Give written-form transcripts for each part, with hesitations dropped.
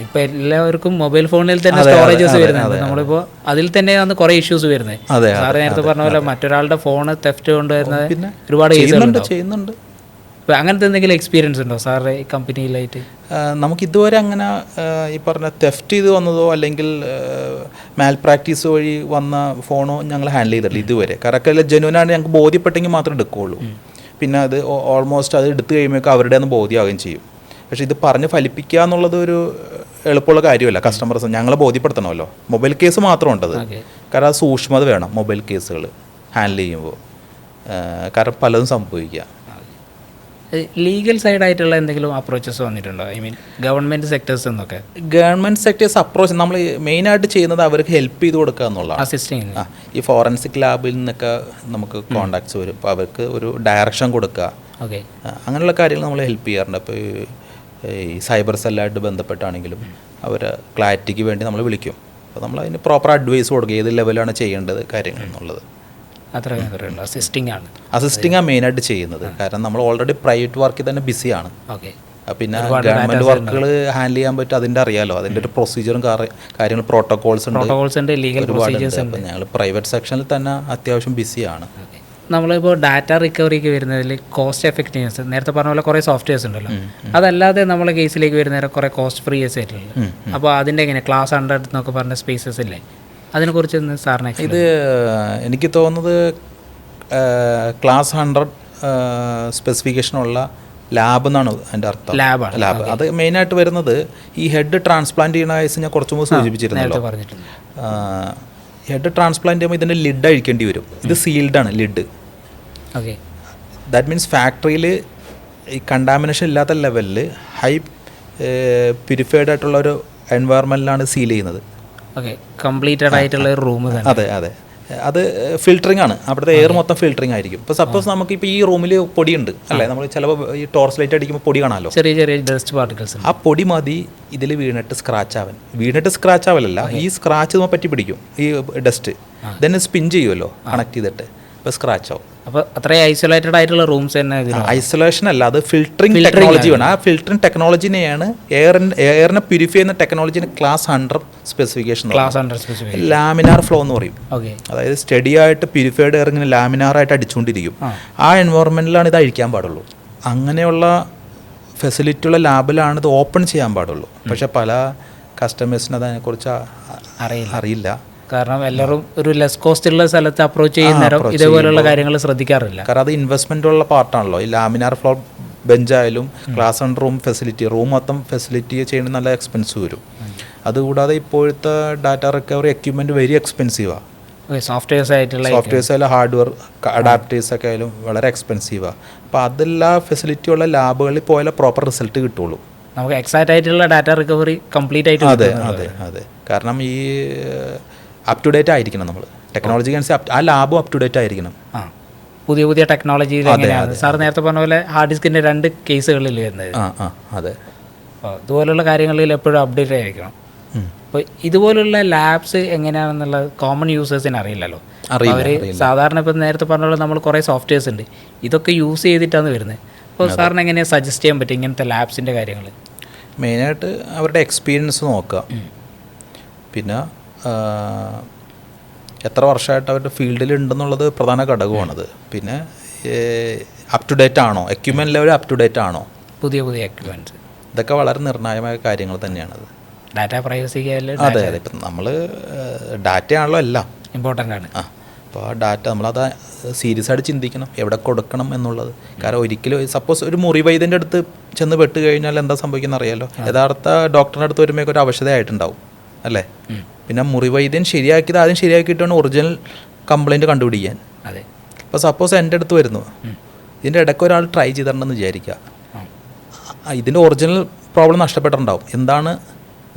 ഇപ്പം എല്ലാവർക്കും മൊബൈൽ ഫോണിൽ തന്നെ സ്റ്റോറേജസ് വരുന്നുണ്ട്. നമ്മളിപ്പോൾ അതിൽ തന്നെയാണ് കുറേ ഇഷ്യൂസ് വരുന്നത്. സാറ് നേരത്തെ പറഞ്ഞ പോലെ മറ്റൊരാളുടെ ഫോണ് തെഫ്റ്റ് കൊണ്ടുവരുന്നത് ഒരുപാട് ചെയ്യുന്നുണ്ട്. അപ്പോൾ അങ്ങനത്തെ എന്തെങ്കിലും എക്സ്പീരിയൻസ് ഉണ്ടോ സാറിൻ്റെ ഈ കമ്പനിയിലായിട്ട്? നമുക്ക് ഇതുവരെ അങ്ങനെ ഈ പറഞ്ഞ തെഫ്റ്റ് ചെയ്ത് വന്നതോ അല്ലെങ്കിൽ മാൽ പ്രാക്ടീസ് വഴി വന്ന ഫോണോ ഞങ്ങൾ ഹാൻഡിൽ ചെയ്തിട്ടില്ല ഇതുവരെ. കാരണം ജെന്യൂനാണ് ഞങ്ങൾക്ക് ബോധ്യപ്പെട്ടെങ്കിൽ മാത്രമേ എടുക്കുകയുള്ളൂ. പിന്നെ അത് ഓൾമോസ്റ്റ് അത് എടുത്തു കഴിയുമ്പോൾ അവരുടെ ഒന്ന് ബോധ്യമാവുകയും ചെയ്യും. പക്ഷേ ഇത് പറഞ്ഞ് ഫലിപ്പിക്കുക എന്നുള്ളത് ഒരു എളുപ്പമുള്ള കാര്യമല്ല. കസ്റ്റമേഴ്സ് ഞങ്ങളെ ബോധ്യപ്പെടുത്തണമല്ലോ. മൊബൈൽ കേസ് മാത്രം ഉണ്ടത്. കാരണം അത് സൂക്ഷ്മത വേണം മൊബൈൽ കേസുകൾ ഹാൻഡിൽ ചെയ്യുമ്പോൾ. കാരണം പലതും സംഭവിക്കുക. ലീഗൽ സൈഡായിട്ടുള്ള എന്തെങ്കിലും അപ്രോച്ചസ് വന്നിട്ടുണ്ടോ? ഐ മീൻ ഗവൺമെൻറ് സെക്ടേഴ്സ് എന്നൊക്കെ. ഗവൺമെൻറ് സെക്ടേഴ്സ് അപ്രോച്ച് നമ്മൾ മെയിനായിട്ട് ചെയ്യുന്നത് അവർക്ക് ഹെൽപ്പ് ചെയ്ത് കൊടുക്കുക എന്നുള്ളതാണ്. അസിസ്റ്റിംഗ് ഈ ഫോറൻസിക് ലാബിൽ നിന്നൊക്കെ നമുക്ക് കോണ്ടാക്ട്സ് വരും. അപ്പോൾ അവർക്ക് ഒരു ഡയറക്ഷൻ കൊടുക്കുക, അങ്ങനെയുള്ള കാര്യങ്ങൾ നമ്മൾ ഹെൽപ്പ് ചെയ്യാറുണ്ട്. അപ്പോൾ ഈ സൈബർ സെല്ലായിട്ട് ബന്ധപ്പെട്ടാണെങ്കിലും അവർ ക്ലാരിറ്റിക്ക് വേണ്ടി നമ്മൾ വിളിക്കും. അപ്പോൾ നമ്മൾ അതിന് പ്രോപ്പർ അഡ്വൈസ് കൊടുക്കുക, ഏത് ലെവലാണ് ചെയ്യേണ്ടത് കാര്യങ്ങൾ എന്നുള്ളത്. അസിസ്റ്റിംഗ് മെയിനായിട്ട് ചെയ്യുന്നത്. കാരണം നമ്മൾ ഓൾറെഡി പ്രൈവറ്റ് വർക്കിൽ തന്നെ ബിസിയാണ്. പിന്നെ ഗവൺമെൻറ് വർക്കുകൾ ഹാൻഡിൽ ചെയ്യാൻ പറ്റും. അതിൻ്റെ അറിയാലോ, അതിൻ്റെ ഒരു പ്രൊസീജിയറും കാര്യങ്ങൾ പ്രോട്ടോകോൾസ് ഉണ്ട്, ഒരുപാടുണ്ട്. അപ്പം ഞങ്ങൾ പ്രൈവറ്റ് സെക്ഷനിൽ തന്നെ അത്യാവശ്യം ബിസിയാണ്. നമ്മളിപ്പോൾ ഡാറ്റ റിക്കവറിക്ക് വരുന്നതിൽ കോസ്റ്റ് എഫക്റ്റീവ്നെസ് നേരത്തെ പറഞ്ഞ പോലെ കുറേ സോഫ്റ്റ്വെയർസ് ഉണ്ടല്ലോ. അതല്ലാതെ നമ്മളെ കേസിലേക്ക് വരുന്നേരം കുറേ കോസ്റ്റ് ഫ്രീ ആയിട്ടുള്ളത്. അപ്പോൾ അതിൻ്റെ എങ്ങനെ ക്ലാസ് 100 എന്നൊക്കെ പറഞ്ഞ സ്പേസസ് ഇല്ലേ, അതിനെക്കുറിച്ച് സാറിന്? ഇത് എനിക്ക് തോന്നുന്നത് ക്ലാസ് 100 സ്പെസിഫിക്കേഷനുള്ള ലാബ് എന്നാണ് അതിൻ്റെ അർത്ഥം. ലാബ് അത് മെയിനായിട്ട് വരുന്നത് ഈ ഹെഡ് ട്രാൻസ്പ്ലാന്റ് ചെയ്യുന്ന കേസ് ഞാൻ കുറച്ചു മുമ്പ് സൂചിപ്പിച്ചിരുന്നല്ലോ. ഹെഡ് ട്രാൻസ്പ്ലാന്റ് ചെയ്യുമ്പോൾ ഇതിൻ്റെ ലിഡ് അഴിക്കേണ്ടി വരും. ഇത് സീൽഡാണ് ലിഡ്. ദാറ്റ് മീൻസ് ഫാക്ടറിയിൽ ഈ കണ്ടാമിനേഷൻ ഇല്ലാത്ത ലെവലിൽ ഹൈ പ്യൂരിഫൈഡ് ആയിട്ടുള്ള ഒരു എൻവയറമെൻറ്റിലാണ് സീൽ ചെയ്യുന്നത്. കംപ്ലീറ്റഡ് ആയിട്ടുള്ള റൂം. അതെ, അത് ഫിൽറ്ററിംഗ് ആണ്. അവിടുത്തെ എയർ മൊത്തം ഫിൽറ്ററിംഗ് ആയിരിക്കും. ഇപ്പോൾ സപ്പോസ് നമുക്കിപ്പോൾ ഈ റൂമിൽ പൊടിയുണ്ട് അല്ലേ, നമ്മൾ ചിലപ്പോൾ ഈ ടോർച്ച് ലൈറ്റ് അടിക്കുമ്പോൾ പൊടി കാണാമല്ലോ, ചെറിയ ചെറിയ ഡസ്റ്റ് പാർട്ടിക്കിൾസ്. ആ പൊടി മതി ഇതിൽ വീണിട്ട് സ്ക്രാച്ച് ആവലല്ല, ഈ സ്ക്രാച്ച് നമ്മൾ പറ്റി പിടിക്കും ഈ ഡസ്റ്റ്, then സ്പിൻ ചെയ്യുമല്ലോ കണക്ട് ചെയ്തിട്ട്, അപ്പോൾ സ്ക്രാച്ച് ആവും. അപ്പോൾ അത്രയും ഐസൊലേറ്റഡ് ആയിട്ടുള്ള റൂംസ് തന്നെ. ഐസൊലേഷൻ അല്ല, അത് ഫിൽറ്ററിംഗ് ടെക്നോളജി വേണം. ആ ഫിൽറ്ററിംഗ് ടെക്നോളജിനെയാണ് എയറിനെ പ്യൂരിഫൈ ചെയ്യുന്ന ടെക്നോളജിന് ക്ലാസ് 100 സ്പെസിഫിക്കേഷൻ. ലാമിനാർ ഫ്ലോ എന്ന് പറയും. അതായത് സ്റ്റഡി ആയിട്ട് പ്യൂരിഫൈഡ് എയർ ഇങ്ങനെ ലാമിനാറായിട്ട് അടിച്ചുകൊണ്ടിരിക്കും. ആ എൻവയോൺമെൻറ്റിലാണ് ഇത് അഴിക്കാൻ പാടുള്ളൂ. അങ്ങനെയുള്ള ഫെസിലിറ്റിയുള്ള ലാബിലാണ് ഇത് ഓപ്പൺ ചെയ്യാൻ പാടുള്ളൂ. പക്ഷെ പല കസ്റ്റമേഴ്സിന് അതിനെക്കുറിച്ച് അറിയില്ല. കാരണം എല്ലാവരും ഒരു ലെസ് കോസ്റ്റ് ഉള്ള സ്ഥലത്ത് അപ്രോച്ച് ചെയ്യുന്നേരം ഇതേപോലെയുള്ള കാര്യങ്ങൾ ശ്രദ്ധിക്കാറില്ല. കാരണം അത് ഇൻവെസ്റ്റ്മെൻ്റ് ഉള്ള പാർട്ടാണല്ലോ. ഈ ലാമിനാർ ഫ്ലോർ ബെഞ്ചായാലും ക്ലാസ് 100 റൂം മൊത്തം ഫെസിലിറ്റി ചെയ്യുന്നത് നല്ല എക്സ്പെൻസീവ് വരും. അതുകൂടാതെ ഇപ്പോഴത്തെ ഡാറ്റ റിക്കവറി എക്യുപ്മെൻറ്റ് വെരി എക്സ്പെൻസീവാണ്. സോഫ്റ്റ്വെയർസ് ആയാലും ഹാർഡ്വെയർ അഡാപ്റ്റേഴ്സ് ഒക്കെ ആയാലും വളരെ എക്സ്പെൻസീവാണ്. അപ്പോൾ അതെല്ലാ ഫെസിലിറ്റിയുള്ള ലാബുകളിൽ പോയാലേ പ്രോപ്പർ റിസൾട്ട് കിട്ടുള്ളൂ. നമുക്ക് എക്സാക്റ്റ് ആയിട്ടുള്ള ഡാറ്റ റിക്കവറി കംപ്ലീറ്റ് ആയിട്ട്. അതെ. കാരണം ഈ അപ് ടു ഡേറ്റ് ആയിരിക്കണം നമ്മൾ ടെക്നോളജി അനുസരിച്ച്. ആ ലാബും അപ് ടു ഡേറ്റ് ആയിരിക്കണം. പുതിയ ടെക്നോളജി. സാർ നേരത്തെ പറഞ്ഞ പോലെ ഹാർഡ് ഡിസ്കിൻ്റെ 2 കേസുകളിൽ വരുന്നത്. അതെ. ഇതുപോലുള്ള കാര്യങ്ങളിൽ എപ്പോഴും അപ്ഡേറ്റ് ആയിരിക്കണം. അപ്പോൾ ഇതുപോലുള്ള ലാബ്സ് എങ്ങനെയാണെന്നുള്ളത് കോമൺ യൂസേഴ്സിന് അറിയില്ലല്ലോ. അവർ സാധാരണ ഇപ്പം നേരത്തെ പറഞ്ഞ പോലെ നമ്മൾ കുറേ സോഫ്റ്റ്വെയർസ് ഉണ്ട്, ഇതൊക്കെ യൂസ് ചെയ്തിട്ടാണ് വരുന്നത്. അപ്പോൾ സാറിന് എങ്ങനെയാണ് സജസ്റ്റ് ചെയ്യാൻ പറ്റും ഇങ്ങനത്തെ ലാബ്സിൻ്റെ കാര്യങ്ങൾ? മെയിനായിട്ട് അവരുടെ എക്സ്പീരിയൻസ് നോക്കുക. പിന്നെ എത്ര വർഷമായിട്ട് അവരുടെ ഫീൽഡിൽ ഉണ്ടെന്നുള്ളത് പ്രധാന ഘടകമാണത്. പിന്നെ അപ് ടു ഡേറ്റ് ആണോ, equipment level up to date ആണോ, പുതിയ എക്യുപ്മെൻറ്റ്സ്, ഇതൊക്കെ വളരെ നിർണായകമായ കാര്യങ്ങൾ തന്നെയാണത്. ഡാറ്റ പ്രൈവസിക്ക്. അതെ. ഇപ്പം നമ്മൾ ഡാറ്റയാണല്ലോ എല്ലാം ഇമ്പോർട്ടൻ്റ് ആണ്. അപ്പോൾ ആ ഡാറ്റ നമ്മളത് സീരിയസ് ആയിട്ട് ചിന്തിക്കണം, എവിടെ കൊടുക്കണം എന്നുള്ളത്. കാരണം ഒരിക്കലും സപ്പോസ് ഒരു മുറിവൈദ്യൻ്റെ അടുത്ത് ചെന്ന് പെട്ട് കഴിഞ്ഞാൽ എന്താ സംഭവിക്കുന്നത് അറിയാമല്ലോ. യഥാർത്ഥ ഡോക്ടറിൻ്റെ അടുത്ത് വരുമ്പോൾ ഒരു അവശതയായിട്ടുണ്ടാവും അല്ലേ. പിന്നെ മുറിവൈദ്യൻ ശരിയാക്കിയത് ആദ്യം ശരിയാക്കിയിട്ടാണ് ഒറിജിനൽ കംപ്ലയിൻറ്റ് കണ്ടുപിടിക്കാൻ. അതെ. ഇപ്പോൾ സപ്പോസ് എൻ്റെ അടുത്ത് വരുന്നു, ഇതിൻ്റെ ഇടയ്ക്ക് ഒരാൾ ട്രൈ ചെയ്തിട്ടുണ്ടെന്ന് വിചാരിക്കുക, ഇതിൻ്റെ ഒറിജിനൽ പ്രോബ്ലം നഷ്ടപ്പെട്ടിട്ടുണ്ടാവും. എന്താണ്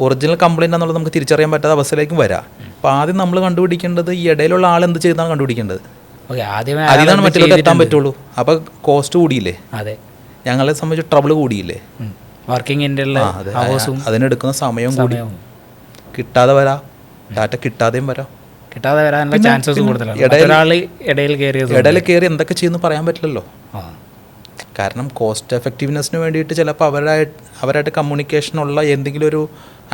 ഒറിജിനൽ കംപ്ലയിൻ്റ് എന്നുള്ളത് നമുക്ക് തിരിച്ചറിയാൻ പറ്റാത്ത അവസ്ഥയിലേക്കും വരാം. അപ്പോൾ ആദ്യം നമ്മൾ കണ്ടുപിടിക്കേണ്ടത് ഈ ഇടയിലുള്ള ആൾ എന്ത് ചെയ്താണ് കണ്ടുപിടിക്കേണ്ടത്. അതിനാണ് മറ്റുള്ള എത്താൻ പറ്റുള്ളൂ. അപ്പോൾ കോസ്റ്റ് കൂടിയില്ലേ, ഞങ്ങളെ സംബന്ധിച്ച് ട്രബിൾ കൂടിയില്ലേ, അതിനെടുക്കുന്ന സമയം കൂടി. കിട്ടാതെ വരാം, ഡാറ്റ കിട്ടാതെയും വരാം. ഇടയിൽ കയറി എന്തൊക്കെ ചെയ്യുന്നു പറയാൻ പറ്റില്ലല്ലോ. കാരണം കോസ്റ്റ് എഫക്റ്റീവ്നെസ്സിന് വേണ്ടിയിട്ട് ചിലപ്പോൾ അവരായിട്ട് കമ്മ്യൂണിക്കേഷനുള്ള എന്തെങ്കിലും ഒരു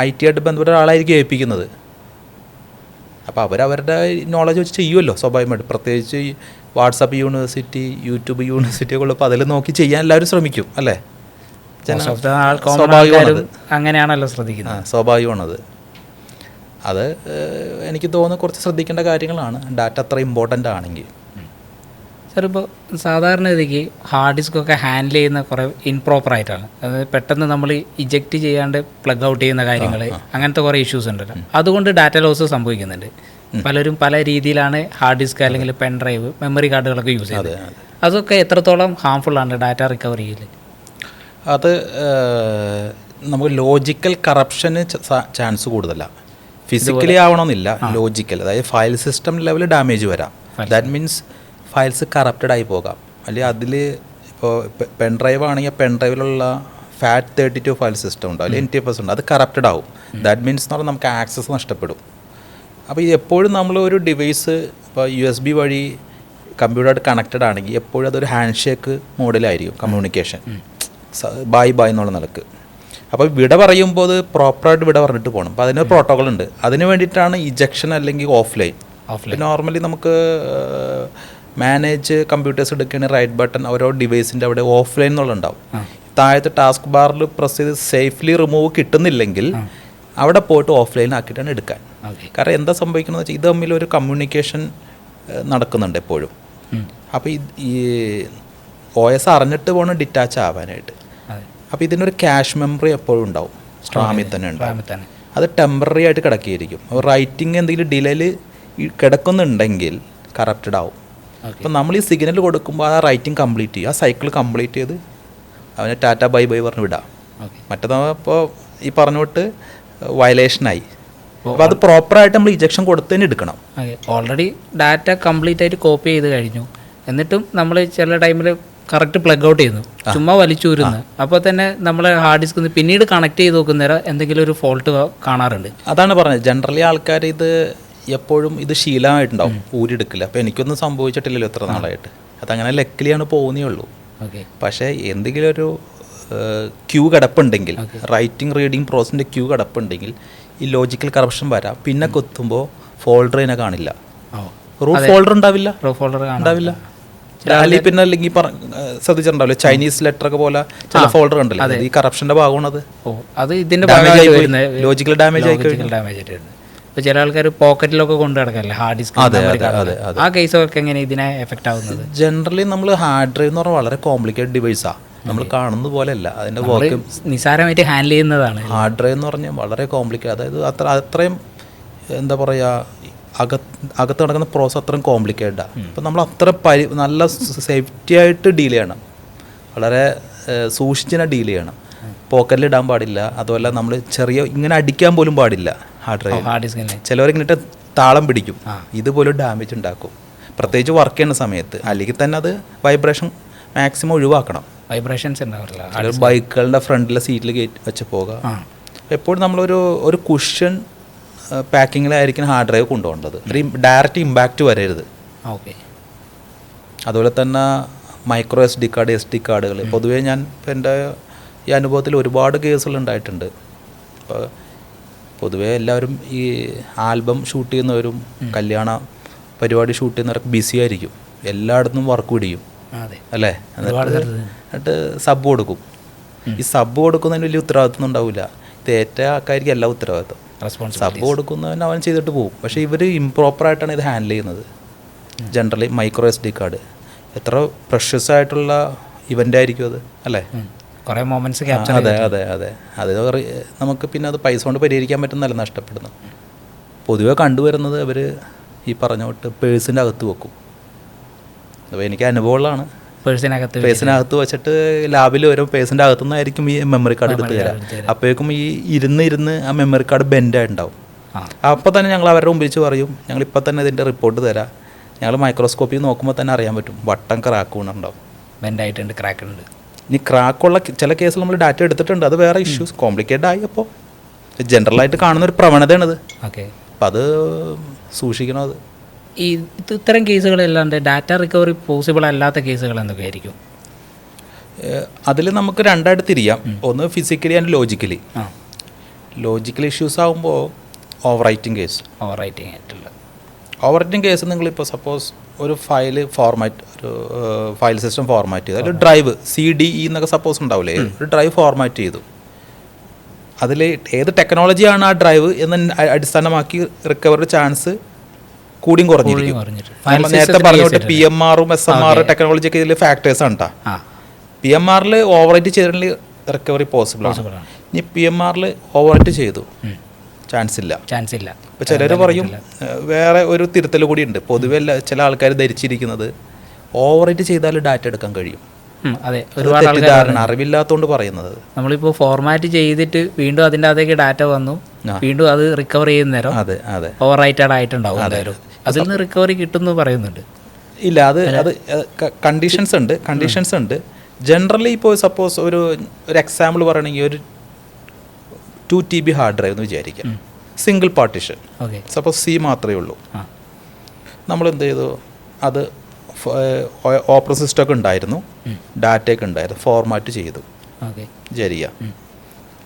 IT ആയിട്ട് ബന്ധപ്പെട്ട ഒരാളായിരിക്കും ഏൽപ്പിക്കുന്നത്. അപ്പോൾ അവരവരുടെ നോളജ് വെച്ച് ചെയ്യുമല്ലോ സ്വാഭാവികമായിട്ട്. പ്രത്യേകിച്ച് ഈ വാട്സാപ്പ് യൂണിവേഴ്സിറ്റി, യൂട്യൂബ് യൂണിവേഴ്സിറ്റിയൊക്കെ ഉള്ളപ്പോൾ അതിൽ നോക്കി ചെയ്യാൻ എല്ലാവരും ശ്രമിക്കും അല്ലേ? സ്വാഭാവികമാണത്, അങ്ങനെയാണല്ലോ ശ്രദ്ധിക്കുന്നത്. സ്വാഭാവികമാണത്. അത് എനിക്ക് തോന്നുന്നു കുറച്ച് ശ്രദ്ധിക്കേണ്ട കാര്യങ്ങളാണ്, ഡാറ്റ അത്ര ഇമ്പോർട്ടൻ്റ് ആണെങ്കിൽ. സാർ, ഇപ്പോൾ സാധാരണ രീതിക്ക് ഹാർഡ് ഡിസ്കൊക്കെ ഹാൻഡിൽ ചെയ്യുന്ന കുറേ ഇൻപ്രോപ്പറായിട്ടാണ്. അതായത് പെട്ടെന്ന് നമ്മൾ ഇജക്റ്റ് ചെയ്യാണ്ട് പ്ലഗ് ഔട്ട് ചെയ്യുന്ന കാര്യങ്ങൾ, അങ്ങനത്തെ കുറേ ഇഷ്യൂസ് ഉണ്ടല്ലോ. അതുകൊണ്ട് ഡാറ്റ ലോസ് സംഭവിക്കുന്നുണ്ട്. പലരും പല രീതിയിലാണ് ഹാർഡ് ഡിസ്ക് അല്ലെങ്കിൽ പെൻ ഡ്രൈവ്, മെമ്മറി കാർഡുകളൊക്കെ യൂസ് ചെയ്യുന്നത്. അതൊക്കെ എത്രത്തോളം ഹാംഫുൾ ആണ് ഡാറ്റ റിക്കവറിയിൽ? അത് നമുക്ക് ലോജിക്കൽ കറപ്ഷന് ചാൻസ് കൂടുതലാണ്. ഫിസിക്കലി ആവണമെന്നില്ല, ലോജിക്കൽ. അതായത് ഫയൽ സിസ്റ്റം ലെവൽ ഡാമേജ് വരാം. ദാറ്റ് മീൻസ് ഫയൽസ് കറപ്റ്റഡ് ആയി പോകാം. അല്ലെങ്കിൽ അതിൽ ഇപ്പോൾ പെൻ ഡ്രൈവ് ആണെങ്കിൽ പെൻ ഡ്രൈവിലുള്ള FAT32 ഫയൽ സിസ്റ്റം ഉണ്ട്, അതിൽ NTFS ഉണ്ട്, അത് കറപ്റ്റഡ് ആവും. ദാറ്റ് മീൻസ് എന്ന് പറഞ്ഞാൽ നമുക്ക് ആക്സസ് നഷ്ടപ്പെടും. അപ്പോൾ എപ്പോഴും നമ്മൾ ഒരു ഡിവൈസ് ഇപ്പോൾ USB വഴി കമ്പ്യൂട്ടറായിട്ട് കണക്റ്റഡ് ആണെങ്കിൽ എപ്പോഴും അതൊരു ഹാൻഡ് ഷേക്ക് മോഡലായിരിക്കും കമ്മ്യൂണിക്കേഷൻ, ബൈ എന്നുള്ള നിലക്ക്. അപ്പോൾ വിട പറയുമ്പോൾ അത് പ്രോപ്പറായിട്ട് വിട പറഞ്ഞിട്ട് പോകണം. അപ്പോൾ അതിന് പ്രോട്ടോകോൾ ഉണ്ട്. അതിന് വേണ്ടിയിട്ടാണ് ഇജക്ഷൻ അല്ലെങ്കിൽ ഓഫ്ലൈൻ. നോർമലി നമുക്ക് മാനേജ് കമ്പ്യൂട്ടേഴ്സ് എടുക്കുകയാണെങ്കിൽ റൈറ്റ് ബട്ടൺ ഓരോ ഡിവൈസിൻ്റെ അവിടെ ഓഫ്ലൈൻ എന്നുള്ളതുണ്ടാവും. താഴത്തെ ടാസ്ക് ബാറിൽ പ്രസ് ചെയ്ത് സേഫ്ലി റിമൂവ് കിട്ടുന്നില്ലെങ്കിൽ അവിടെ പോയിട്ട് ഓഫ്ലൈൻ ആക്കിയിട്ടാണ് എടുക്കാൻ. കാരണം എന്താ സംഭവിക്കുന്നത് വെച്ചാൽ ഇത് തമ്മിൽ ഒരു കമ്മ്യൂണിക്കേഷൻ നടക്കുന്നുണ്ട് എപ്പോഴും. അപ്പോൾ ഈ OS അറിഞ്ഞിട്ട് പോകണം ഡിറ്റാച്ച് ആവാനായിട്ട്. അപ്പോൾ ഇതിനൊരു ക്യാഷ് മെമ്മറി എപ്പോഴും ഉണ്ടാവും, റാമിൽ തന്നെ ഉണ്ടാവും. അത് ടെമ്പററി ആയിട്ട് കിടക്കുകയായിരിക്കും. അപ്പോൾ റൈറ്റിംഗ് എന്തെങ്കിലും ഡിലേയിൽ കിടക്കുന്നുണ്ടെങ്കിൽ കറപ്റ്റഡ് ആവും. അപ്പോൾ നമ്മൾ ഈ സിഗ്നൽ കൊടുക്കുമ്പോൾ ആ റൈറ്റിംഗ് കംപ്ലീറ്റ് ചെയ്യും, ആ സൈക്കിൾ കംപ്ലീറ്റ് ചെയ്ത് അവനെ ടാറ്റ ബൈ പറഞ്ഞ് വിടാം. മറ്റേത് ഇപ്പോൾ ഈ പറഞ്ഞോട്ട് വയലേഷനായി. അപ്പോൾ അത് പ്രോപ്പറായിട്ട് നമ്മൾ ഇജക്ഷൻ കൊടുത്ത് തന്നെ എടുക്കണം. ഓൾറെഡി ഡാറ്റ കംപ്ലീറ്റ് ആയിട്ട് കോപ്പി ചെയ്ത് കഴിഞ്ഞു, എന്നിട്ടും നമ്മൾ ചില ടൈമിൽ കറക്റ്റ് പ്ലഗ് ഔട്ട് ചെയ്യുന്നു, ചുമ്മാ വലിച്ചൂരുന്നു. അപ്പോൾ തന്നെ നമ്മൾ ഹാർഡ് ഡിസ്ക് പിന്നീട് കണക്ട് ചെയ്ത് നോക്കുന്നേരം എന്തെങ്കിലും ഒരു ഫോൾട്ട് കാണാറുണ്ട്. അതാണ് പറഞ്ഞത്, ജനറലി ആൾക്കാർ ഇത് എപ്പോഴും ഇത് ശീലമായിട്ടുണ്ടാവും, ഊരിയെടുക്കില്ല. അപ്പോൾ എനിക്കൊന്നും സംഭവിച്ചിട്ടില്ലല്ലോ എത്ര നാളായിട്ട്, അതങ്ങനെ ലക്കിലിയാണ് പോകുന്നേ ഉള്ളൂ. പക്ഷേ എന്തെങ്കിലും ഒരു ക്യൂ കിടപ്പുണ്ടെങ്കിൽ, റൈറ്റിംഗ് റീഡിങ് പ്രോസസ്സിൻ്റെ ക്യൂ കിടപ്പുണ്ടെങ്കിൽ ഈ ലോജിക്കൽ കറപ്ഷൻ വരാം. പിന്നെ കൊത്തുമ്പോൾ ഫോൾഡർ തന്നെ കാണില്ല, റൂട്ട് ഫോൾഡർ ഉണ്ടാവില്ല, ഉണ്ടാവില്ല. പിന്നെ അല്ലെങ്കിൽ ശ്രദ്ധിച്ചിട്ടുണ്ടാവില്ല, ചൈനീസ് ലെറ്റർ ഒക്കെ പോലെ ചില ഫോൾഡർ ഉണ്ടല്ലോ, ഈ കറപ്ഷൻ്റെ ഭാഗമാണത്. ലോജിക്കൽ ഡാമേജ് ആയി കഴിഞ്ഞു. ഇപ്പോൾ ചില ആൾക്കാർ പോക്കറ്റിലൊക്കെ കൊണ്ടു കിടക്കല്ലേ ഹാർഡ് ഡിസ്ക്, ആ കേസൊക്കെ എങ്ങനെ ഇതിനെ എഫക്റ്റ് ആവുന്നത്? ജനറലി നമ്മൾ ഹാർഡ് ഡ്രൈവ് എന്ന് പറഞ്ഞാൽ വളരെ കോംപ്ലിക്കേറ്റഡ് ഡിവൈസാണ്, നമ്മൾ കാണുന്ന പോലെ അല്ല. അതിൻ്റെ വർക്ക് നിസ്സാരമായിട്ട് ഹാൻഡിൽ ചെയ്യുന്നതാണ്. ഹാർഡ് ഡ്രൈവ് എന്ന് പറഞ്ഞാൽ വളരെ കോംപ്ലിക്കേറ്റഡ്, അതായത് അത്രയും എന്താ പറയുക, അകത്ത് നടക്കുന്ന പ്രോസസ് അത്രയും കോംപ്ലിക്കേറ്റഡാണ്. അപ്പം നമ്മൾ അത്ര നല്ല സേഫ്റ്റി ആയിട്ട് ഡീൽ ചെയ്യണം, വളരെ സൂക്ഷിച്ചിനെ ഡീൽ ചെയ്യണം. പോക്കറ്റിൽ ഇടാൻ പാടില്ല, അതുപോലെ നമ്മൾ ചെറിയ ഇങ്ങനെ അടിക്കാൻ പോലും പാടില്ല ഹാർഡ് ഡ്രൈവ്. ചിലവരിങ്ങനെ താളം പിടിക്കും, ഇതുപോലെ ഡാമേജ് ഉണ്ടാക്കും, പ്രത്യേകിച്ച് വർക്ക് ചെയ്യുന്ന സമയത്ത്. അല്ലെങ്കിൽ തന്നെ അത് വൈബ്രേഷൻ മാക്സിമം ഒഴിവാക്കണം. വൈബ്രേഷൻസ് ഉണ്ടാവില്ല. ബൈക്കുകളുടെ ഫ്രണ്ടിലെ സീറ്റിൽ വെച്ച് പോകുക. എപ്പോഴും നമ്മളൊരു കുഷൻ പാക്കിങ്ങിലായിരിക്കും ഹാർഡ് ഡ്രൈവ് കൊണ്ടുപോകേണ്ടത്, ഒരു ഡയറക്റ്റ് ഇമ്പാക്റ്റ് വരരുത്. അതുപോലെ തന്നെ മൈക്രോ SD കാർഡ്, SD കാർഡുകൾ പൊതുവേ ഞാൻ ഇപ്പോൾ എൻ്റെ ഈ അനുഭവത്തിൽ ഒരുപാട് കേസുകൾ ഉണ്ടായിട്ടുണ്ട്. ഇപ്പോൾ പൊതുവേ എല്ലാവരും ഈ ആൽബം ഷൂട്ട് ചെയ്യുന്നവരും കല്യാണ പരിപാടി ഷൂട്ട് ചെയ്യുന്നവരൊക്കെ ബിസി ആയിരിക്കും, എല്ലായിടത്തും വർക്ക് പിടിക്കും അല്ലേ, എന്നിട്ട് സബ് കൊടുക്കും. ഈ സബ് കൊടുക്കുന്നതിന് വലിയ ഉത്തരവാദിത്വം ഉണ്ടാവില്ല, ഇത് ഏറ്റ ആൾക്കാർക്ക് എല്ലാ ഉത്തരവാദിത്വം. സബ് കൊടുക്കുന്നവൻ അവൻ ചെയ്തിട്ട് പോകും. പക്ഷേ ഇവർ ഇംപ്രോപ്പറായിട്ടാണ് ഇത് ഹാൻഡിൽ ചെയ്യുന്നത്. ജനറലി മൈക്രോ SD കാർഡ് എത്ര പ്രഷ്യസ് ആയിട്ടുള്ള ഇവൻ്റ് ആയിരിക്കും അത് അല്ലേ, കുറേ മൊമെന്റ്സ്. അതെ അതെ അതെ അത് നമുക്ക് പിന്നെ അത് പൈസ കൊണ്ട് പരിഹരിക്കാൻ പറ്റുന്നല്ല, നഷ്ടപ്പെടുന്നു. പൊതുവെ കണ്ടുവരുന്നത് അവർ ഈ പറഞ്ഞ തൊട്ട് പേഴ്സിൻ്റെ അകത്ത് വെക്കും. അപ്പോൾ എനിക്ക് അനുഭവമുള്ളതാണ്. പേഴ്സിനകത്ത് വെച്ചിട്ട് ലാബിൽ വരും, പേഴ്സിൻ്റെ അകത്തുനിന്നായിരിക്കും ഈ മെമ്മറി കാർഡ് എടുത്ത് തരാം. അപ്പോഴേക്കും ഈ ഇരുന്ന് ആ മെമ്മറി കാർഡ് ബെൻഡായിട്ടുണ്ടാവും. അപ്പോൾ തന്നെ ഞങ്ങൾ അവരുടെ മുമ്പിച്ച് പറയും, ഞങ്ങളിപ്പോൾ തന്നെ ഇതിൻ്റെ റിപ്പോർട്ട് തരാം. ഞങ്ങൾ മൈക്രോസ്കോപ്പിൽ നോക്കുമ്പോൾ തന്നെ അറിയാൻ പറ്റും, വട്ടം ക്രാക്ക് വീണുണ്ടാവും, ബെൻഡായിട്ടുണ്ട്, ക്രാക്ക് ഉണ്ട്. ഇനി ക്രാക്കുള്ള ചില കേസിൽ നമ്മൾ ഡാറ്റ എടുത്തിട്ടുണ്ട്, അത് വേറെ ഇഷ്യൂസ്, കോംപ്ലിക്കേറ്റഡ് ആയി. അപ്പോൾ ജനറലായിട്ട് കാണുന്നൊരു പ്രവണതയാണത്. അപ്പം അത് സൂക്ഷിക്കണം. അത് ഇത്തരം കേസുകളല്ലാണ്ട് ഡാറ്റ റിക്കവറി പോസിബിൾ അല്ലാത്ത കേസുകൾ എന്തൊക്കെയായിരിക്കും? അതിൽ നമുക്ക് രണ്ടായിട്ട് തിരിയാം. ഒന്ന് physically and logically. Logical issues ആകുമ്പോൾ overwriting case. Overwriting case നിങ്ങളിപ്പോൾ സപ്പോസ് ഒരു ഫയൽ ഫോർമാറ്റ്, ഒരു ഫയൽ സിസ്റ്റം ഫോർമാറ്റ് ചെയ്തു, അതിൽ ഡ്രൈവ് CDE എന്നൊക്കെ സപ്പോസ് ഉണ്ടാവില്ലേ, ഒരു ഡ്രൈവ് ഫോർമാറ്റ് ചെയ്തു. അതിൽ ഏത് ടെക്നോളജിയാണ് ആ ഡ്രൈവ് എന്ന് അടിസ്ഥാനമാക്കി റിക്കവറി ചാൻസ് കൂടിയും കുറഞ്ഞിരിക്കും. നമ്മൾ നേരത്തെ പറഞ്ഞോട്ട് PMR-ഉം SMR ടെക്നോളജി ഒക്കെ ഇതിൽ ഫാക്ടേഴ്സ് ആണ് കേട്ടോ. PMR-ൽ ഓവർ റൈറ്റ് ചെയ്തിട്ടുണ്ടെങ്കിൽ റിക്കവറി പോസിബിൾ ആണ്. ഇനി PMR-ൽ ഓവർ റൈറ്റ് ചെയ്തു, ചാൻസ് ഇല്ല. ഇപ്പോൾ ചിലർ പറയും വേറെ ഒരു തിരുത്തൽ കൂടി ഉണ്ട്. പൊതുവെ ചില ആൾക്കാർ ധരിച്ചിരിക്കുന്നത് ഓവർ റൈറ്റ് ചെയ്താൽ ഡാറ്റ എടുക്കാൻ കഴിയും. അതെ, തെറ്റിദ്ധാരണ, അറിവില്ലാത്തതുകൊണ്ട് പറയുന്നത്. നമ്മളിപ്പോൾ ഫോർമാറ്റ് ചെയ്തിട്ട് വീണ്ടും അതിൻ്റെ അകത്തേക്ക് ഡാറ്റ വന്നു, വീണ്ടും അത് റിക്കവർ ചെയ്യുന്ന നേരം അതെ അതെ ഓവർ റൈറ്റഡ് ആയിട്ടുണ്ടാവും. എന്തായാലും അതിൽ നിന്ന് റിക്കവറി കിട്ടുമെന്ന് പറയുന്നുണ്ട്. ഇല്ല, അത് കണ്ടീഷൻസ് ഉണ്ട്. ജനറലി ഇപ്പോൾ സപ്പോസ് ഒരു എക്സാമ്പിൾ പറയണമെങ്കിൽ ഒരു 2 TB ഹാർഡ് ഡ്രൈവ് എന്ന് വിചാരിക്കാം, സിംഗിൾ പാർട്ടീഷൻ, സപ്പോസ് C മാത്രമേ ഉള്ളൂ. നമ്മൾ എന്ത് ചെയ്തു, അത് ഓപ്പറേറ്റിംഗ് സിസ്റ്റം ഒക്കെ ഉണ്ടായിരുന്നു, ഡാറ്റയൊക്കെ ഉണ്ടായിരുന്നു, ഫോർമാറ്റ് ചെയ്തു വിചാരിക്കുക.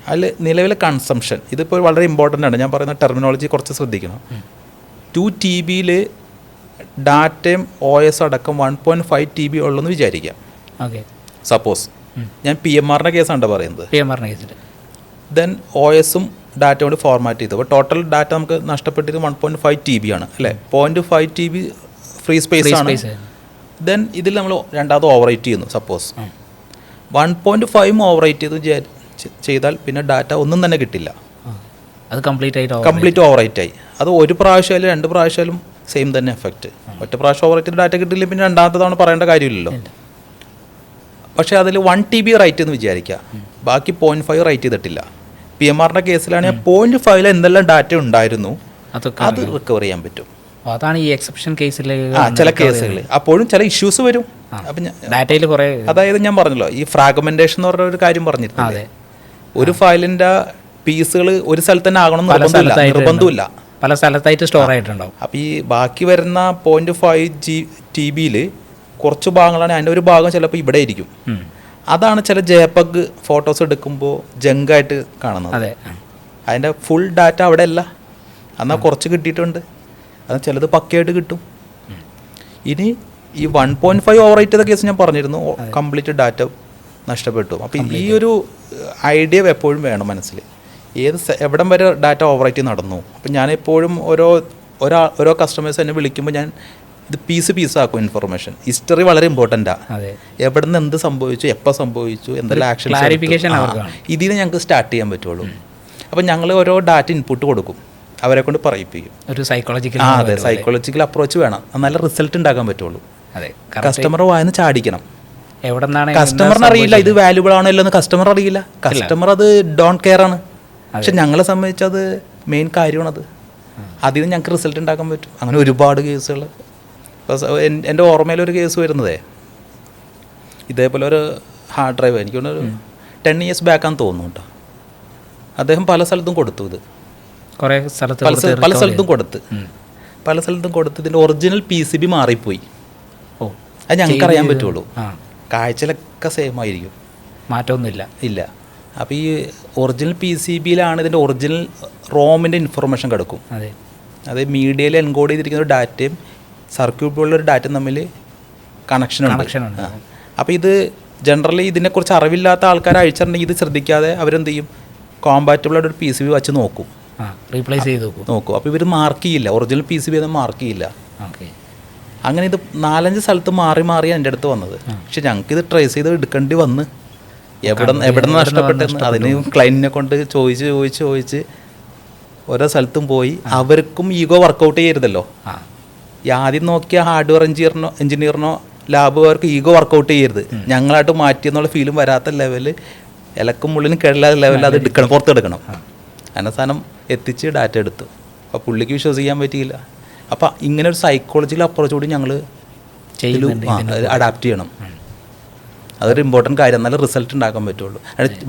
അതിൽ നിലവിലെ കൺസംഷൻ, ഇതിപ്പോൾ വളരെ ഇമ്പോർട്ടൻ്റ് ആണ്, ഞാൻ പറയുന്ന ടെർമിനോളജി കുറച്ച് ശ്രദ്ധിക്കണം. 2 TB ഡാറ്റയും OS അടക്കം 1.5 TB ഉള്ളൂ വിചാരിക്കാം. സപ്പോസ് ഞാൻ PMR-ൻ്റെ കേസാണ് പറയുന്നത്. ദെൻ OS-ഉം ഡാറ്റ കൊണ്ട് ഫോർമാറ്റ് ചെയ്തു. അപ്പോൾ ടോട്ടൽ ഡാറ്റ നമുക്ക് നഷ്ടപ്പെട്ടത് 1.5 TB ആണ് അല്ലേ. 0.5 TB ഫ്രീ സ്പേസ് ആണ്. ദെൻ ഇതിൽ നമ്മൾ രണ്ടാമത് ഓവർ റൈറ്റ് ചെയ്യുന്നു. സപ്പോസ് 1.5 ഓവർ റൈറ്റ് ചെയ്താൽ പിന്നെ ഡാറ്റ ഒന്നും തന്നെ കിട്ടില്ല, അത് കംപ്ലീറ്റ് ഓവർ റൈറ്റ് ആയി. അത് ഒരു പ്രാവശ്യമായാലും 2 പ്രാവശ്യമായാലും സെയിം തന്നെ എഫക്റ്റ്. ഒറ്റ പ്രാവശ്യം ഓവർ റൈറ്റ് ഡാറ്റ കിട്ടില്ല, പിന്നെ രണ്ടാമത്തെ തവണ പറയേണ്ട കാര്യമില്ലല്ലോ. പക്ഷേ അതിൽ 1 TB റൈറ്റ് എന്ന് വിചാരിക്കുക, ബാക്കി 0.5 റൈറ്റ് ചെയ്തിട്ടില്ല. PMR-ൻ്റെ കേസിലാണെങ്കിൽ 0.5 എന്തെല്ലാം ഡാറ്റ ഉണ്ടായിരുന്നു അത് റിക്കവർ ചെയ്യാൻ പറ്റും. അതാണ് ഈ എക്സെപ്ഷൻ കേസിൽ ചില കേസുകൾ. അപ്പോഴും ചില ഇഷ്യൂസ് വരും. അപ്പം ഡാറ്റയിൽ കുറേ, അതായത് ഞാൻ പറഞ്ഞല്ലോ ഈ ഫ്രാഗ്മെന്റേഷൻ എന്ന് പറഞ്ഞ ഒരു കാര്യം പറഞ്ഞിരുന്നു. ഒരു ഫയലിൻ്റെ പീസുകൾ ഒരു സ്ഥലത്ത് തന്നെ ആകണം നിർബന്ധമില്ല, പല സ്ഥലത്തായിട്ട് സ്റ്റോർ ആയിട്ടുണ്ടാവും. അപ്പം ഈ ബാക്കി വരുന്ന 0.5 TB കുറച്ച് ഭാഗങ്ങളാണ്, അതിൻ്റെ ഒരു ഭാഗം ചിലപ്പോൾ ഇവിടെ ആയിരിക്കും. അതാണ് ചില JPEG ഫോട്ടോസ് എടുക്കുമ്പോൾ ജങ്കായിട്ട് കാണുന്നത്. അതിൻ്റെ ഫുൾ ഡാറ്റ അവിടെ അല്ല, എന്നാൽ കുറച്ച് കിട്ടിയിട്ടുണ്ട്, അത് ചിലത് പക്കയായിട്ട് കിട്ടും. ഇനി ഈ 1.5 ഓവർ റൈറ്റ് ചെയ്ത കേസ് ഞാൻ പറഞ്ഞിരുന്നു, കംപ്ലീറ്റ് ഡാറ്റ നഷ്ടപ്പെട്ടു. അപ്പം ഈ ഒരു ഐഡിയ എപ്പോഴും വേണം മനസ്സിൽ, എവിടം വരെ ഡാറ്റ ഓവർ റൈറ്റ് നടന്നു. അപ്പം ഞാൻ എപ്പോഴും ഓരോ കസ്റ്റമേഴ്സ് എന്നെ വിളിക്കുമ്പോൾ ഞാൻ ഇത് പീസാക്കും ഇൻഫർമേഷൻ. ഹിസ്റ്ററി വളരെ ഇമ്പോർട്ടൻ്റാണ്. എവിടെ നിന്ന് എന്ത് സംഭവിച്ചു, എപ്പോൾ സംഭവിച്ചു, എന്തെല്ലാം ആക്ഷൻ, ഇതിന് ഞങ്ങൾക്ക് സ്റ്റാർട്ട് ചെയ്യാൻ പറ്റുള്ളൂ. അപ്പം ഞങ്ങൾ ഓരോ ഡാറ്റ ഇൻപുട്ട് കൊടുക്കും, അവരെ കൊണ്ട് പറയിപ്പിക്കും. ഒരു സൈക്കോളജിക്കൽ, അതെ, സൈക്കോളജിക്കൽ അപ്രോച്ച് വേണം, നല്ല റിസൾട്ട് ഉണ്ടാക്കാൻ പറ്റുള്ളൂ. കസ്റ്റമർ വായന ചാടിക്കണം. കസ്റ്റമറിന് അറിയില്ല ഇത് വാല്യുബിൾ ആണോ ഇല്ലെന്ന്, കസ്റ്റമർ അറിയില്ല. കസ്റ്റമർ അത് ഡോണ്ട് കെയർ ആണ്. പക്ഷെ ഞങ്ങളെ സംബന്ധിച്ച് അത് മെയിൻ കാര്യമാണത്. അതിൽ നിന്ന് ഞങ്ങൾക്ക് റിസൾട്ട് ഉണ്ടാക്കാൻ പറ്റും. അങ്ങനെ ഒരുപാട് കേസുകൾ. എൻ്റെ ഓർമ്മയിലൊരു കേസ് വരുന്നതേ, ഇതേപോലെ ഒരു ഹാർഡ് ഡ്രൈവ്, എനിക്കൊരു 10 years ബാക്കാന്ന് തോന്നുന്നു കേട്ടോ. അദ്ദേഹം പല സ്ഥലത്തും കൊടുത്തു, ഇത് പല സ്ഥലത്തും കൊടുത്ത് ഇതിൻ്റെ ഒറിജിനൽ PCB മാറിപ്പോയി. അത് ഞങ്ങൾക്ക് അറിയാൻ പറ്റുള്ളൂ. കാഴ്ചയിലൊക്കെ സെയിം ആയിരിക്കും, മാറ്റമൊന്നുമില്ല ഇല്ല. അപ്പോൾ ഈ ഒറിജിനൽ PCB-യിലാണ് ഇതിൻ്റെ ഒറിജിനൽ റോമിൻ്റെ ഇൻഫർമേഷൻ കിടക്കും. അത് മീഡിയയിൽ എൻകോഡ് ചെയ്തിരിക്കുന്ന ഒരു ഡാറ്റയും സർക്യൂട്ട് ബോർഡിലൊരു ഡാറ്റയും തമ്മിൽ കണക്ഷൻ ഉണ്ട്. അപ്പോൾ ഇത് ജനറലി ഇതിനെക്കുറിച്ച് അറിവില്ലാത്ത ആൾക്കാർ അയച്ചിട്ടുണ്ടെങ്കിൽ ഇത് ശ്രദ്ധിക്കാതെ അവരെന്ത് ചെയ്യും, കോമ്പാറ്റബിൾ ആയിട്ട് ഒരു PCB വെച്ച് നോക്കും, റീപ്ലേസ് ചെയ്ത് നോക്കും. അപ്പോൾ ഇവർ മാർക്ക് ചെയ്യില്ല, ഒറിജിനൽ PCB ഒന്നും മാർക്ക് ചെയ്യില്ല. അങ്ങനെ ഇത് 4-5 സ്ഥലത്ത് മാറി എൻ്റെ അടുത്ത് വന്നത്. പക്ഷെ ഞങ്ങൾക്കിത് ട്രേസ് ചെയ്ത് എടുക്കേണ്ടി വന്ന്, എവിടെ നിന്ന് നഷ്ടപ്പെട്ടെന്ന് അതിന് ക്ലയൻറ്റിനെ കൊണ്ട് ചോദിച്ച് ഓരോ സ്ഥലത്തും പോയി. അവർക്കും ഈഗോ വർക്കൗട്ട് ചെയ്യരുതല്ലോ. ആദ്യം നോക്കിയ ഹാർഡ്വെയർ എഞ്ചിനീയറിനോ ലാബുകാർക്ക് ഈഗോ വർക്കൗട്ട് ചെയ്യരുത്. ഞങ്ങളായിട്ട് മാറ്റിയെന്നുള്ള ഫീലും വരാത്ത ലെവല്, ഇലക്കും മുള്ളിനും കേടില്ലാത്ത ലെവലിൽ അത് എടുക്കണം, പുറത്തെടുക്കണം. അങ്ങനെ സാധനം എത്തിച്ച് ഡാറ്റ എടുത്തു. അപ്പോൾ പുള്ളിക്ക് വിശ്വസിക്കാൻ പറ്റിയില്ല. അപ്പം ഇങ്ങനെ ഒരു സൈക്കോളജിക്കൽ അപ്രോച്ച് കൂടി ഞങ്ങൾ അഡാപ്റ്റ് ചെയ്യണം. അതൊരു ഇമ്പോർട്ടൻറ്റ് കാര്യം, എന്നാലും റിസൾട്ട് ഉണ്ടാക്കാൻ പറ്റുള്ളൂ.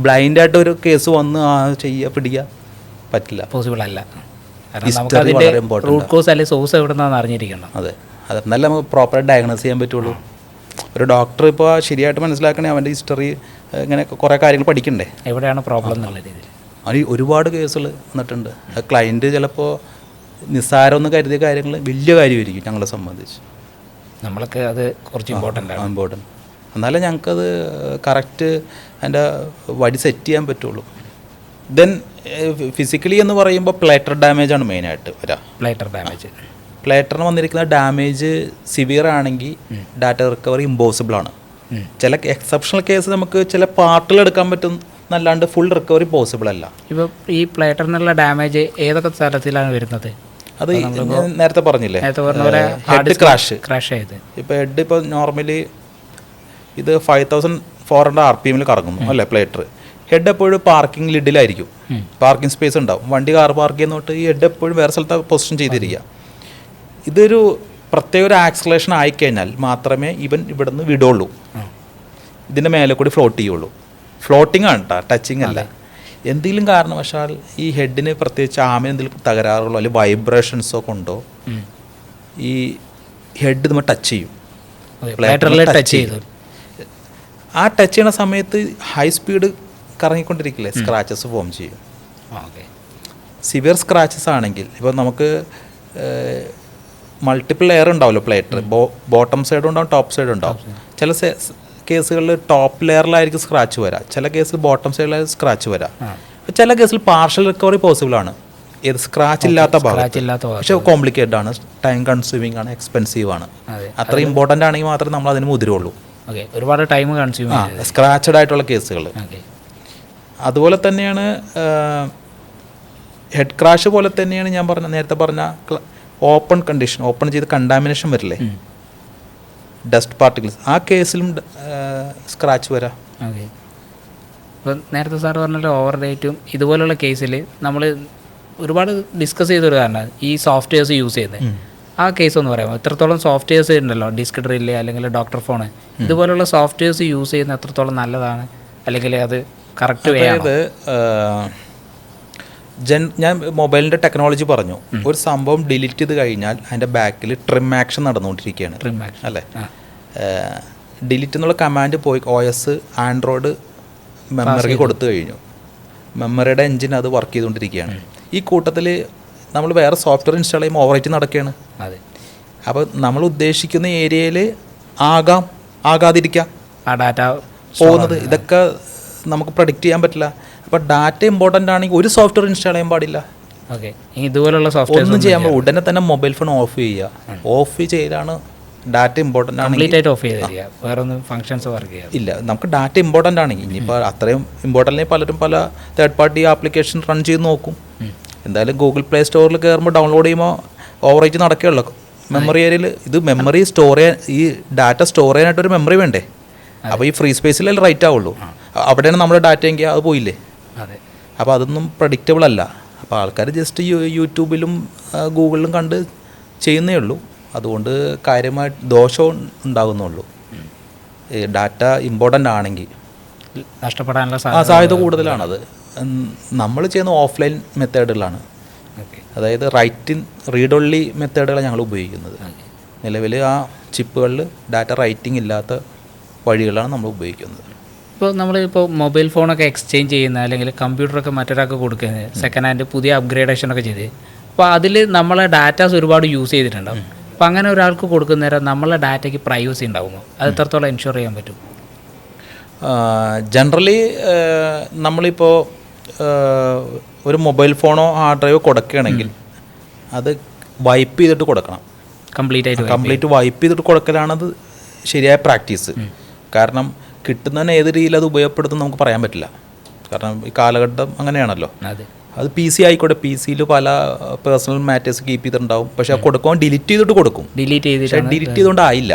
ബ്ലൈൻഡായിട്ട് ഒരു കേസ് വന്ന് പിടിക്കുക പറ്റില്ല, പോസിബിൾ അല്ല. റൂട്ട് കോസ് അല്ലെങ്കിൽ സോഴ്സ് എവിടെ നിന്നാണ് അറിഞ്ഞിരിക്കണം. അതെ, അതെന്നാലും നമുക്ക് പ്രോപ്പറായിട്ട് ഡയഗ്നോസ് ചെയ്യാൻ പറ്റുള്ളൂ. ഒരു ഡോക്ടർ ഇപ്പോൾ ശരിയായിട്ട് മനസ്സിലാക്കണേ അവൻ്റെ ഹിസ്റ്ററി ഇങ്ങനെ കുറേ കാര്യങ്ങൾ പഠിക്കണ്ടേ, എവിടെയാണ് പ്രോബ്ലം എന്നുള്ള രീതിയിൽ. അത് ഒരുപാട് കേസുകൾ വന്നിട്ടുണ്ട്. ക്ലയൻറ്റ് ചിലപ്പോൾ നിസ്സാരം എന്ന് കരുതിയ കാര്യങ്ങൾ വലിയ കാര്യമായിരിക്കും ഞങ്ങളെ സംബന്ധിച്ച്. നമ്മൾക്ക് അത് കുറച്ച് ഇമ്പോർട്ടൻ്റ്. എന്നാലേ ഞങ്ങൾക്കത് കറക്റ്റ് അതിൻ്റെ വടി സെറ്റ് ചെയ്യാൻ പറ്റുള്ളൂ. ദെൻ ഫിസിക്കലി എന്ന് പറയുമ്പോൾ പ്ലേറ്റർ ഡാമേജാണ് മെയിനായിട്ട് പ്ലേറ്ററിന് വന്നിരിക്കുന്ന ഡാമേജ് സിവിയർ ആണെങ്കിൽ ഡാറ്റ റിക്കവറി ഇമ്പോസിബിൾ ആണ്. ചില എക്സെപ്ഷണൽ കേസ് നമുക്ക് ചില പാർട്ടുകൾ എടുക്കാൻ പറ്റും എന്നല്ലാണ്ട് ഫുൾ റിക്കവറി പോസിബിൾ അല്ല. ഇപ്പോൾ ഈ പ്ലേറ്ററിനുള്ള ഡാമേജ് ഏതൊക്കെ തരത്തിലാണ് വരുന്നത്? അത് നേരത്തെ പറഞ്ഞില്ലേ, ഹെഡ് ക്രാഷ് ചെയ്ത്. ഇപ്പോൾ ഹെഡ് ഇപ്പോൾ നോർമലി ഇത് 5400 RPM കറങ്ങുന്നു അല്ലേ പ്ലേറ്റർ. ഹെഡ് എപ്പോഴും പാർക്കിംഗ് ലിഡിലായിരിക്കും, പാർക്കിംഗ് സ്പേസ് ഉണ്ടാവും. വണ്ടി കാർ പാർക്ക് ചെയ്യുന്നോട്ട് ഈ ഹെഡ് എപ്പോഴും വേറെ സ്ഥലത്ത് പൊസിഷൻ ചെയ്തിരിക്കുക. ഇതൊരു പ്രത്യേക ഒരു ആക്സലേഷൻ ആയിക്കഴിഞ്ഞാൽ മാത്രമേ ഇവൻ ഇവിടെ നിന്ന് വിടുള്ളൂ, ഇതിൻ്റെ മേലെ കൂടി ഫ്ലോട്ട് ചെയ്യുള്ളൂ. ഫ്ലോട്ടിംഗ് ആണ് കേട്ടോ, ടച്ചിങ് അല്ല. എന്തെങ്കിലും കാരണവശാൽ ഈ ഹെഡിന് പ്രത്യേകിച്ച് ആമിന് എന്തെങ്കിലും തകരാറുള്ളോ അല്ലെങ്കിൽ വൈബ്രേഷൻസോ കൊണ്ടോ ഈ ഹെഡ് നമ്മൾ ടച്ച് ചെയ്യും. ആ ടച്ച് ചെയ്യുന്ന സമയത്ത് ഹൈ സ്പീഡ് കറങ്ങിക്കൊണ്ടിരിക്കില്ലേ, സ്ക്രാച്ചസ് ഫോം ചെയ്യും. സിവിയർ സ്ക്രാച്ചസ് ആണെങ്കിൽ ഇപ്പോൾ നമുക്ക് മൾട്ടിപ്പിൾ ലെയർ ഉണ്ടാവുമല്ലോ പ്ലേറ്റർ, ബോട്ടം സൈഡും ഉണ്ടാവും ടോപ്പ് സൈഡും ഉണ്ടാവും. ചില കേസുകളിൽ ടോപ്പ് ലെയറിലായിരിക്കും സ്ക്രാച്ച് വരാം, ചില കേസിൽ ബോട്ടം സൈഡിലായിരിക്കും സ്ക്രാച്ച് വരാം. ചില കേസിൽ പാർഷ്യൽ റിക്കവറി പോസിബിൾ ആണ്, ഏത് സ്ക്രാച്ച് ഇല്ലാത്ത ഭാഗം. പക്ഷെ കോംപ്ലിക്കേറ്റഡ് ആണ്, ടൈം കൺസ്യൂമിങ് ആണ്, എക്സ്പെൻസീവ് ആണ്. അത്ര ഇമ്പോർട്ടൻ്റ് ആണെങ്കിൽ മാത്രമേ നമ്മൾ അതിന് മുതിരുള്ളൂ. ഒരുപാട് ടൈം കൺസ്യൂം സ്ക്രാച്ചഡ് ആയിട്ടുള്ള കേസുകൾ. അതുപോലെ തന്നെയാണ് ഹെഡ് ക്രാഷ് പോലെ തന്നെയാണ് ഞാൻ നേരത്തെ പറഞ്ഞ ഓപ്പൺ കണ്ടീഷൻ, ഓപ്പൺ ചെയ്ത് കണ്ടാമിനേഷൻ വരില്ലേ, ഡസ്റ്റ് പാർട്ടിക്കിൾസ്, ആ കേസിലും സ്ക്രാച്ച് വരാം. ഇപ്പം നേരത്തെ സാർ പറഞ്ഞ ഓവർ ഡേറ്റും ഇതുപോലുള്ള കേസിൽ നമ്മൾ ഒരുപാട് ഡിസ്കസ് ചെയ്തൊരു കാരണം ഈ സോഫ്റ്റ്വെയർസ് യൂസ് ചെയ്യുന്നത്. ആ കേസ് ഒന്ന് പറയാമോ? എത്രത്തോളം സോഫ്റ്റ്വെയർസ് ഉണ്ടല്ലോ, ഡിസ്ക് ഡ്രില്ല് അല്ലെങ്കിൽ ഡോക്ടർ ഫോണ്, ഇതുപോലുള്ള സോഫ്റ്റ്വെയർസ് യൂസ് ചെയ്യുന്നത് എത്രത്തോളം നല്ലതാണ്, അല്ലെങ്കിൽ അത് കറക്റ്റ് വേ ആണ്? ഞാൻ മൊബൈലിൻ്റെ ടെക്നോളജി പറഞ്ഞു. ഒരു സംഭവം ഡിലീറ്റ് ചെയ്ത് കഴിഞ്ഞാൽ അതിൻ്റെ ബാക്കിൽ ട്രിം ആക്ഷൻ നടന്നുകൊണ്ടിരിക്കുകയാണ് അല്ലേ. ഡിലീറ്റ് എന്നുള്ള കമാൻഡ് പോയി OS ആൻഡ്രോയിഡ് മെമ്മറിക്ക് കൊടുത്തു കഴിഞ്ഞു, മെമ്മറിയുടെ എൻജിൻ അത് വർക്ക് ചെയ്തുകൊണ്ടിരിക്കുകയാണ്. ഈ കൂട്ടത്തിൽ നമ്മൾ വേറെ സോഫ്റ്റ്വെയർ ഇൻസ്റ്റാൾ ചെയ്യുമ്പോൾ ഓവറൈറ്റ് നടക്കുകയാണ്. അപ്പോൾ നമ്മൾ ഉദ്ദേശിക്കുന്ന ഏരിയയിൽ ആകാതിരിക്കാം ആ ഡാറ്റ പോകുന്നത്. ഇതൊക്കെ നമുക്ക് പ്രഡിക്റ്റ് ചെയ്യാൻ പറ്റില്ല. അപ്പോൾ ഡാറ്റ ഇമ്പോർട്ടൻ്റ് ആണെങ്കിൽ ഒരു സോഫ്റ്റ്വെയർ ഇൻസ്റ്റാൾ ചെയ്യാൻ പാടില്ല. ഇതുപോലുള്ള സോഫ്റ്റ്വെയർ ഒന്നും ചെയ്യാൻ പാടില്ല. ഉടനെ തന്നെ മൊബൈൽ ഫോൺ ഓഫ് ചെയ്യുക. ഓഫ് ചെയ്താണ് ഡാറ്റ ഇമ്പോർട്ടൻ്റ് ആണെങ്കിൽ ഓഫ് ചെയ്യുക, വേറെ ഒന്നും ഫങ്ഷൻസ് വർക്ക് ചെയ്യുക ഇല്ല. നമുക്ക് ഡാറ്റ ഇമ്പോർട്ടൻ്റ് ആണെങ്കിൽ, ഇനിയിപ്പോൾ അത്രയും ഇമ്പോർട്ടൻ്റ് പലരും പല തേർഡ് പാർട്ടി ആപ്ലിക്കേഷൻ റൺ ചെയ്ത് നോക്കും. എന്തായാലും ഗൂഗിൾ പ്ലേ സ്റ്റോറിൽ കയറുമ്പോൾ ഡൗൺലോഡ് ചെയ്യുമ്പോൾ ഓവറേറ്റ് നടക്കുകയുള്ളൂ മെമ്മറി ഏരിയയിൽ. ഇത് മെമ്മറി സ്റ്റോർ ചെയ്യാൻ, ഈ ഡാറ്റ സ്റ്റോർ ചെയ്യാനായിട്ടൊരു മെമ്മറി വേണ്ടേ? അപ്പോൾ ഈ ഫ്രീ സ്പേസിലല്ലേ റൈറ്റ് ആവുള്ളൂ. അവിടെയാണ് നമ്മുടെ ഡാറ്റ എങ്കിൽ അത് പോയില്ലേ. അപ്പോൾ അതൊന്നും പ്രഡിക്റ്റബിൾ അല്ല. അപ്പോൾ ആൾക്കാർ ജസ്റ്റ് യൂട്യൂബിലും ഗൂഗിളിലും കണ്ട് ചെയ്യുന്നേ ഉള്ളൂ. അതുകൊണ്ട് കാര്യമായിട്ട് ദോഷവും ഉണ്ടാകുന്നുള്ളൂ. ഡാറ്റ ഇമ്പോർട്ടൻ്റ് ആണെങ്കിൽ നഷ്ടപ്പെടാനുള്ള സാധ്യത കൂടുതലാണത്. നമ്മൾ ചെയ്യുന്ന ഓഫ്ലൈൻ മെത്തേഡുകളാണ്, അതായത് റീഡ് ഓൺലി മെത്തേഡുകളാണ് ഞങ്ങൾ ഉപയോഗിക്കുന്നത്. നിലവിൽ ആ ചിപ്പുകളിൽ ഡാറ്റ റൈറ്റിംഗ് ഇല്ലാത്ത വഴികളാണ് നമ്മൾ ഉപയോഗിക്കുന്നത്. ഇപ്പോൾ നമ്മളിപ്പോൾ മൊബൈൽ ഫോണൊക്കെ എക്സ്ചേഞ്ച് ചെയ്യുന്ന അല്ലെങ്കിൽ കമ്പ്യൂട്ടറൊക്കെ മറ്റൊരാൾക്ക് കൊടുക്കുന്നത്, സെക്കൻഡ് ഹാൻഡ് പുതിയ അപ്ഗ്രേഡേഷനൊക്കെ ചെയ്ത്, അപ്പോൾ അതിൽ നമ്മളെ ഡാറ്റാസ് ഒരുപാട് യൂസ് ചെയ്തിട്ടുണ്ടാവും. അപ്പോൾ അങ്ങനെ ഒരാൾക്ക് കൊടുക്കുന്നേരം നമ്മളെ ഡാറ്റയ്ക്ക് പ്രൈവസി ഉണ്ടാകുമോ? അത് എത്രത്തോളം എൻഷുർ ചെയ്യാൻ പറ്റും? ജനറലി നമ്മളിപ്പോൾ ഒരു മൊബൈൽ ഫോണോ ഹാർഡ് ഡ്രൈവോ കൊടുക്കുകയാണെങ്കിൽ അത് വൈപ്പ് ചെയ്തിട്ട് കൊടുക്കണം. കംപ്ലീറ്റ് വൈപ്പ് ചെയ്തിട്ട് കൊടുക്കലാണത് ശരിയായ പ്രാക്ടീസ്. കാരണം കിട്ടുന്നതിന് ഏത് രീതിയിൽ അത് ഉപയോഗപ്പെടുത്തും നമുക്ക് പറയാൻ പറ്റില്ല. കാരണം ഈ കാലഘട്ടം അങ്ങനെയാണല്ലോ. അത് PC ആയിക്കോട്ടെ, PCയിൽ പല പേഴ്സണൽ മാറ്റേഴ്സ് കീപ്പ് ചെയ്തിട്ടുണ്ടാവും. പക്ഷെ അത് കൊടുക്കുമ്പോൾ ഡിലീറ്റ് ചെയ്തിട്ട് കൊടുക്കും. ഡിലീറ്റ് ചെയ്തുകൊണ്ട് ആയില്ല.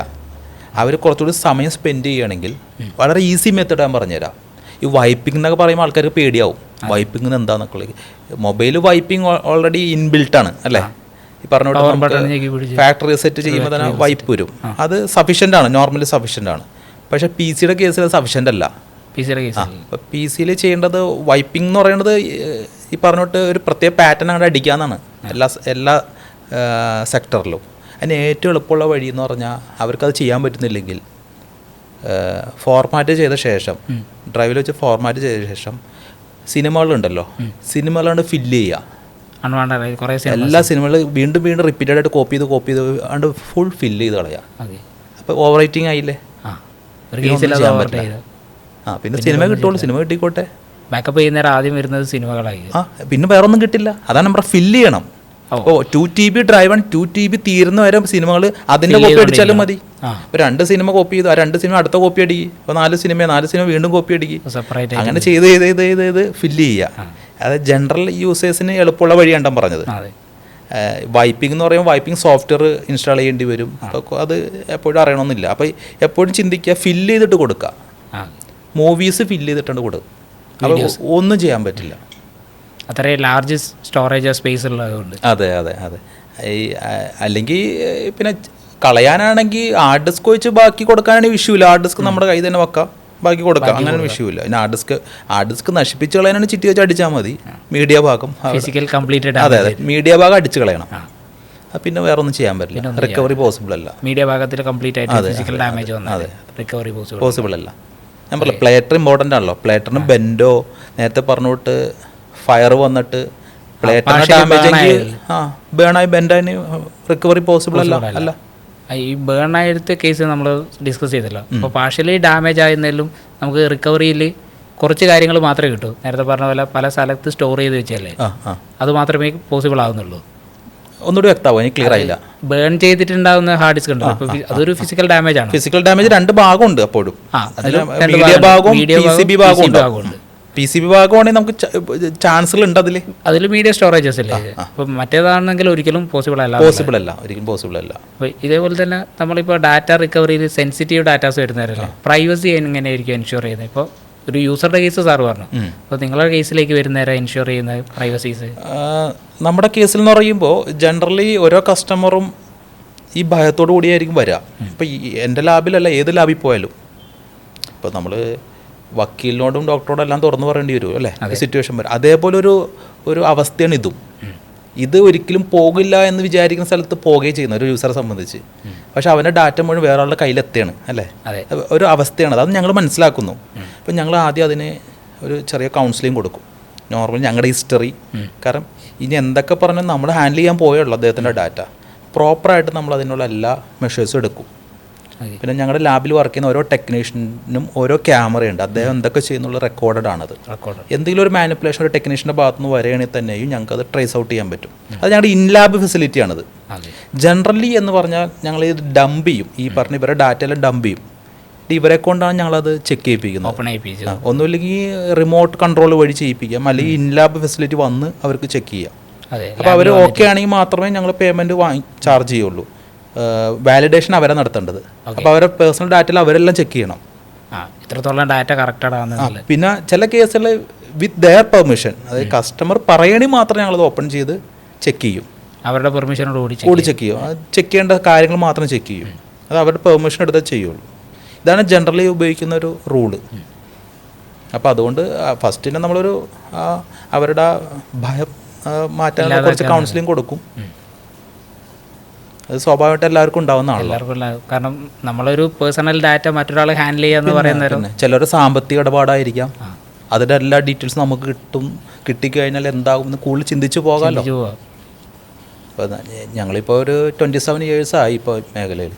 അവർ കുറച്ചുകൂടി സമയം സ്പെൻഡ് ചെയ്യുകയാണെങ്കിൽ വളരെ ഈസി മെത്തേഡ് ഞാൻ പറഞ്ഞുതരാം. ഈ വൈപ്പിംഗ് എന്നൊക്കെ പറയുമ്പോൾ ആൾക്കാർക്ക് പേടിയാവും. വൈപ്പിംഗ് എന്താണെന്നൊക്കെ. മൊബൈൽ വൈപ്പിംഗ് ഓൾറെഡി ഇൻബിൽട്ടാണ് അല്ലേ. ഈ പറഞ്ഞോട്ട് ഫാക്ടറി സെറ്റ് ചെയ്യുമ്പോൾ തന്നെ വൈപ്പ് വരും. അത് സഫീഷ്യൻ്റ് ആണ്, നോർമലി സഫീഷ്യൻ്റ് ആണ്. പക്ഷേ PC-യുടെ കേസിൽ അത് സഫീഷ്യൻ്റ് അല്ല. അപ്പോൾ PC-യിൽ ചെയ്യേണ്ടത് വൈപ്പിംഗ് എന്ന് പറയുന്നത് ഈ പറഞ്ഞോട്ട് ഒരു പ്രത്യേക പാറ്റേൺ അങ്ങോട്ട് അടിക്കാമെന്നാണ് എല്ലാ സെക്ടറിലും. അതിന് ഏറ്റവും എളുപ്പമുള്ള വഴി എന്ന് പറഞ്ഞാൽ അവർക്കത് ചെയ്യാൻ പറ്റുന്നില്ലെങ്കിൽ ഫോർമാറ്റ് ചെയ്ത ശേഷം ഡ്രൈവിൽ വെച്ച് ഫോർമാറ്റ് ചെയ്ത ശേഷം സിനിമകളുണ്ടല്ലോ, സിനിമകളാണ് ഫില്ല് ചെയ്യുക. കുറേ എല്ലാ സിനിമകളും വീണ്ടും വീണ്ടും റിപ്പീറ്റഡ് ആയിട്ട് കോപ്പി ചെയ്ത് ആണ്ട് ഫുൾ ഫില്ല് ചെയ്ത് കളയാം. അപ്പോൾ ഓവർ റൈറ്റിംഗ് ആയില്ലേ. പിന്നെ സിനിമ കിട്ടുള്ളൂ, സിനിമ കിട്ടിക്കോട്ടെ. ബാക്കപ്പ് ചെയ്യുന്നേരം ആദ്യം വരുന്നത് സിനിമകളായി. പിന്നെ വേറെ ഒന്നും കിട്ടില്ല. അതാണ് നമ്മുടെ ഫില്ല് ചെയ്യണം. അപ്പോൾ 2 TB ഡ്രൈവ് ആണ്, 2 TB തീരുന്ന വരെ സിനിമകൾ അതിൻ്റെ കോപ്പി അടിച്ചാലും മതി. ഇപ്പോൾ 2 സിനിമ കോപ്പി ചെയ്തു, ആ 2 സിനിമ അടുത്ത കോപ്പി അടിക്കും. ഇപ്പോൾ 4 സിനിമ വീണ്ടും കോപ്പി അടിക്കും. അങ്ങനെ ചെയ്ത് ഫില്ല് ചെയ്യുക. അത് ജനറൽ യൂസേഴ്സിന് എളുപ്പമുള്ള വഴിയാണ് പറഞ്ഞത്. വൈപ്പിംഗ് എന്ന് പറയുമ്പോൾ വൈപ്പിംഗ് സോഫ്റ്റ്വെയർ ഇൻസ്റ്റാൾ ചെയ്യേണ്ടി വരും. അപ്പോൾ അത് എപ്പോഴും അറിയണമെന്നില്ല. അപ്പോൾ എപ്പോഴും ചിന്തിക്കുക, ഫില്ല് ചെയ്തിട്ട് കൊടുക്കുക. മൂവീസ് ഫില്ല് ചെയ്തിട്ടുണ്ട് കൊടുക്കുക. അപ്പോൾ ഒന്നും ചെയ്യാൻ പറ്റില്ല, അത്രയും ലാർജ് സ്റ്റോറേജ് സ്പേസ് ഉള്ളതുകൊണ്ട്. അതെ. അല്ലെങ്കിൽ പിന്നെ കളയാനാണെങ്കിൽ ഹാർഡ് ഡിസ്ക് വെച്ച് ബാക്കി കൊടുക്കാനാണെങ്കിൽ വിഷയമില്ല. ഹാർഡ് ഡിസ്ക് നമ്മുടെ കയ്യിൽ തന്നെ വെക്കാം, ബാക്കി കൊടുക്കാം, അങ്ങനെ വിഷയമില്ല. പിന്നെ ഹാർഡ് ഡിസ്ക് നശിപ്പിച്ച് കളയാനാണ് ചിറ്റി വെച്ച് അടിച്ചാൽ മതി. മീഡിയ ഭാഗം ഫിസിക്കൽ കംപ്ലീറ്റഡ്. അതെ, മീഡിയ ഭാഗം അടിച്ച് കളയണം. പിന്നെ വേറെ ഒന്നും ചെയ്യാൻ പറ്റില്ല, റിക്കവറി പോസിബിൾ അല്ല. മീഡിയ ഭാഗത്തിൽ കംപ്ലീറ്റ് ആയിട്ട് ഫിസിക്കൽ ഡാമേജ് വന്നാൽ റിക്കവറി പോസിബിൾ അല്ല. ഞാൻ പറഞ്ഞില്ല, പ്ലേറ്റർ ഇമ്പോർട്ടൻ്റ് ആണല്ലോ. പ്ലേറ്ററിന് ബെൻഡോ നേരത്തെ പറഞ്ഞിട്ട് ഫയർ വന്നിട്ട് പ്ലേറ്ററിന് ഡാമേജ് എങ്കിൽ ബേണായി ബെൻഡായി റിക്കവറി പോസിബിൾ അല്ല. ഈ ബേൺ ആയിട്ട് കേസ് നമ്മൾ ഡിസ്കസ് ചെയ്തല്ലോ. അപ്പോൾ പാർഷ്യലി ഡാമേജ് ആയിരുന്നാലും നമുക്ക് റിക്കവറിയിൽ കുറച്ച് കാര്യങ്ങൾ മാത്രമേ കിട്ടൂ. നേരത്തെ പറഞ്ഞ പോലെ പല സ്ഥലത്ത് സ്റ്റോർ ചെയ്ത് വെച്ചല്ലേ, അത് മാത്രമേ പോസിബിൾ ആവുന്നുള്ളൂ. ഒന്നുകൂടി വ്യക്തമാവും, എനിക്ക് ക്ലിയർ ആയില്ല. ബേൺ ചെയ്തിട്ടുണ്ടാവുന്ന ഹാർഡ് ഡിസ്ക് ഉണ്ടല്ലോ, അതൊരു ഫിസിക്കൽ ഡാമേജ് ആണ്. ഫിസിക്കൽ ഡാമേജ് 2 ഭാഗമുണ്ട് അപ്പോഴും. മീഡിയ ഭാഗവും PCB ഭാഗവും. PCB ഭാഗമാണെങ്കിൽ നമുക്ക് ചാൻസുകൾ ഉണ്ട് അതിൽ മീഡിയ സ്റ്റോറേജസ് അല്ലേ. അപ്പം മറ്റേതാണെങ്കിൽ ഒരിക്കലും പോസിബിൾ അല്ല, ഒരിക്കലും പോസിബിൾ അല്ല. അപ്പോൾ ഇതേപോലെ തന്നെ നമ്മളിപ്പോൾ ഡാറ്റ റിക്കവറിയിൽ സെൻസിറ്റീവ് ഡാറ്റാസ് വരുന്നവരല്ലേ, പ്രൈവസി എങ്ങനെയായിരിക്കും എൻഷുർ ചെയ്യുന്നത്? ഇപ്പോൾ ഒരു യൂസറുടെ കേസ് സാറ് പറഞ്ഞു, അപ്പോൾ നിങ്ങളുടെ കേസിലേക്ക് വരുന്നവരെ എൻഷുർ ചെയ്യുന്ന പ്രൈവസീസ്? നമ്മുടെ കേസിൽ എന്ന് പറയുമ്പോൾ ജനറലി ഓരോ കസ്റ്റമറും ഈ ഭയത്തോടു കൂടിയായിരിക്കും വരിക. ഇപ്പോൾ എൻ്റെ ലാബിലല്ല, ഏത് ലാബിൽ പോയാലും ഇപ്പോൾ നമ്മൾ വക്കീലിനോടും ഡോക്ടറോടും എല്ലാം തുറന്നു പറയേണ്ടി വരും അല്ലേ, സിറ്റുവേഷൻ വരും. അതേപോലെ ഒരു അവസ്ഥയാണ് ഇതും. ഇത് ഒരിക്കലും പോകില്ല എന്ന് വിചാരിക്കുന്ന സ്ഥലത്ത് പോകുകയും ചെയ്യുന്ന ഒരു യൂസറെ സംബന്ധിച്ച്. പക്ഷെ അവൻ്റെ ഡാറ്റ മുഴുവൻ വേറെ ആളുടെ കയ്യിലെത്തുകയാണ് അല്ലേ, ഒരു അവസ്ഥയാണ്. അത് ഞങ്ങൾ മനസ്സിലാക്കുന്നു. അപ്പം ഞങ്ങൾ ആദ്യം അതിന് ഒരു ചെറിയ കൗൺസിലിംഗ് കൊടുക്കും. നോർമലി ഞങ്ങളുടെ ഹിസ്റ്ററി, കാരണം ഇനി എന്തൊക്കെ പറഞ്ഞാൽ നമ്മൾ ഹാൻഡിൽ ചെയ്യാൻ പോയുള്ളൂ അദ്ദേഹത്തിൻ്റെ ഡാറ്റ, പ്രോപ്പറായിട്ട് നമ്മൾ അതിനുള്ള എല്ലാ മെഷേഴ്സും എടുക്കും. പിന്നെ ഞങ്ങളുടെ ലാബിൽ വർക്ക് ചെയ്യുന്ന ഓരോ ടെക്നീഷ്യനും ഓരോ ക്യാമറയുണ്ട്, അദ്ദേഹം എന്തൊക്കെ ചെയ്യുന്നുള്ള റെക്കോർഡഡ് ആണത്. എന്തെങ്കിലും ഒരു മാനിപ്പുലേഷൻ ഒരു ടെക്നീഷ്യൻ്റെ ഭാഗത്ത് നിന്ന് വരികയാണെങ്കിൽ തന്നെയും ഞങ്ങൾക്ക് അത് ട്രേസ് ഔട്ട് ചെയ്യാൻ പറ്റും. അത് ഞങ്ങളുടെ ഇൻ ലാബ് ഫെസിലിറ്റിയാണത്. ജനറലി എന്ന് പറഞ്ഞാൽ ഞങ്ങൾ ഇത് ഡംപ് ചെയ്യും, ഈ പറഞ്ഞ ഇവരുടെ ഡാറ്റയെല്ലാം ഡംപ് ചെയ്യും. ഇവരെ കൊണ്ടാണ് ഞങ്ങളത് ചെക്ക് ചെയ്യിപ്പിക്കുന്നത്. ഒന്നുമില്ലെങ്കിൽ റിമോട്ട് കൺട്രോൾ വഴി ചെയ്യിപ്പിക്കാം, അല്ലെങ്കിൽ ഇൻ ലാബ് ഫെസിലിറ്റി വന്ന് അവർക്ക് ചെക്ക് ചെയ്യാം. അപ്പോൾ അവർ ഓക്കെ ആണെങ്കിൽ മാത്രമേ ഞങ്ങൾ പേയ്മെൻറ്റ് ചാർജ് ചെയ്യുള്ളൂ. വാലിഡേഷൻ അവരെ നടത്തേണ്ടത്. അപ്പോൾ അവരെ പേഴ്സണൽ ഡാറ്റയിൽ അവരെല്ലാം ചെക്ക് ചെയ്യണം ഇത്രത്തോളം ഡാറ്റ കറക്റ്റഡ്. പിന്നെ ചില കേസുകൾ വിത്ത് ദെയർ പെർമിഷൻ, അതായത് കസ്റ്റമർ പറയണി മാത്രമേ ഞങ്ങളത് ഓപ്പൺ ചെയ്ത് ചെക്ക് ചെയ്യും, അവരുടെ പെർമിഷനോട് കൂടി ചെക്ക് ചെയ്യും. ചെക്ക് ചെയ്യേണ്ട കാര്യങ്ങൾ മാത്രം ചെക്ക് ചെയ്യും, അത് അവരുടെ പെർമിഷൻ എടുത്തേ ചെയ്യുള്ളൂ. ഇതാണ് ജനറലി ഉപയോഗിക്കുന്ന ഒരു റൂള്. അപ്പോൾ അതുകൊണ്ട് ഫസ്റ്റിനെ നമ്മളൊരു അവരുടെ ഭയം മാറ്റാൻ കുറച്ച് കൗൺസിലിംഗ് കൊടുക്കും. അത് സ്വാഭാവികമായിട്ട് എല്ലാവർക്കും ഉണ്ടാവുന്നതാണല്ലോ. കാരണം നമ്മളൊരു പേഴ്സണൽ ഡാറ്റ മറ്റൊരാൾ ഹാൻഡിൽ ചെയ്യാന്ന് പറയുന്നത് ചിലർ സാമ്പത്തിക ഇടപാടായിരിക്കാം, അതിൻ്റെ എല്ലാ ഡീറ്റെയിൽസും നമുക്ക് കിട്ടിക്കഴിഞ്ഞാൽ എന്താകും എന്ന് കൂടുതൽ ചിന്തിച്ച് പോകാമല്ലോ. ഇപ്പോൾ ഞങ്ങളിപ്പോൾ ഒരു 27 years ആയി ഇപ്പോൾ മേഖലയിൽ.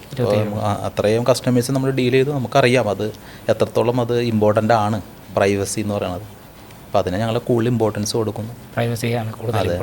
അത്രയും കസ്റ്റമേഴ്സ് നമ്മൾ ഡീൽ ചെയ്ത് നമുക്കറിയാം അത് എത്രത്തോളം അത് ഇമ്പോർട്ടൻ്റ് ആണ് പ്രൈവസി എന്ന് പറയുന്നത്. അപ്പോൾ അതിനെ ഞങ്ങൾ കൂടുതൽ ഇമ്പോർട്ടൻസ് കൊടുക്കുന്നു. പ്രൈവസിയാണ് കൂടുതൽ.